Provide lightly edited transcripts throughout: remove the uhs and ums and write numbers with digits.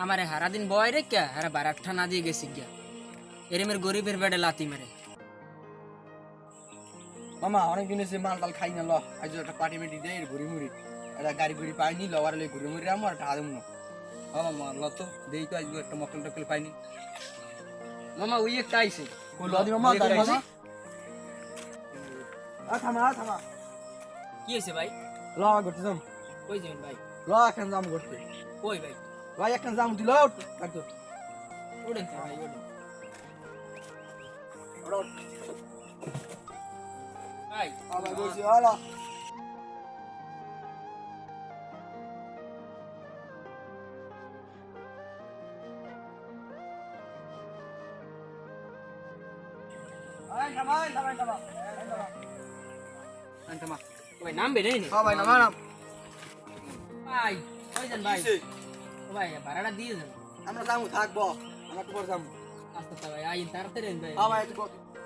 আমারে হারা দিন বয় রে কে হারা বারাকঠা না দিয়ে গেছি গিয়া এরমের গরিবের বেড়ে লাতি মেরে। মামা অনেকদিন এসে মাল টাল খাই না ল আজ একটা পার্টি মেটি দেয় ঘুরি মুড়ি একটা গাড়ি ঘুরি পাইনি লওয়ার লই ঘুরি মুড়ি আমার একটা হাদম না। মামা ল তো দেই তো আজকে একটা মকল টকল পাইনি। মামা ওই একটা আইছে। লদি মামা দাই মামা থামা থামা কি হয়েছে ভাই? ল করতে যাম কই যাবেন ভাই? ল এখন যাম করতে কই ভাই? ভাই এখন যাম দিল কাটো ওড়েন তো ভাই ওড়েন। ভাই আবার বসি হলো আই থামাই থামাই থামাই আনতামা ভাই নাম বেরে নি। হ্যাঁ ভাই নামা নাম ভাই কই যান ভাই? ও ভাই ভাড়াটা দিয়ে যান। আমরা যাবো থাকবো আমরা একটু পরে যাবো। আস্তে আস্তে ভাই আইন তাড়াতাড়ি আইন ভাই। হ্যাঁ ভাই একটু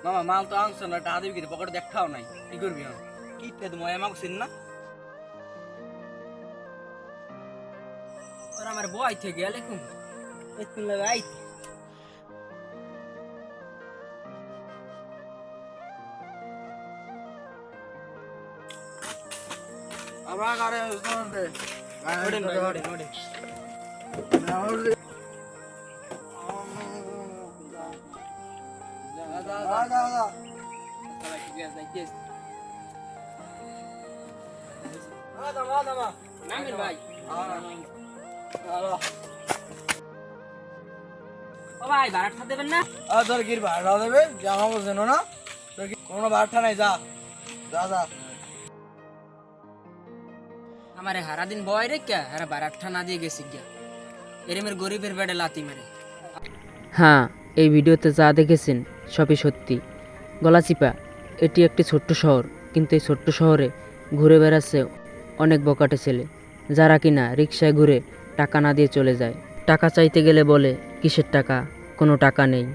মামা মাল তো আনছ না টাকা দিবি কি পকেটে দেখাও নাই কি করবি এখন কি তে তুমি আমাকে চিন না আর আমার বয় থেকে গেলে কোন একটু লাগে আই আমরা গাড়ি শুনতে ওড়েন ভাই ওড়েন ওড়েন। ভাই ঠিক আছে ভাই কেস নামেন ভাই। ও ভাই ভাড়াটা দেবেন না? তোর কি ভাড়া দেবে জামা বলছেন না তোর কি কোনো ভাড়া নাই যা যা যা আমারে হারা দিন বয় রে কে হারা বারাকঠা না দিয়ে গেছি গিয়া এরমের গরিবের বেড়ে লাতি মেরে। হ্যাঁ, এই ভিডিওতে যা দেখেছেন সবই সত্যি। গলাচিপা এটি একটি ছোট্ট শহর, কিন্তু এই ছোট্ট শহরে ঘুরে বেড়াচ্ছে অনেক বকাটে ছেলে, যারা কিনা রিকশায় ঘুরে টাকা না দিয়ে চলে যায়। টাকা চাইতে গেলে বলে কিসের টাকা, কোনো টাকা নেই।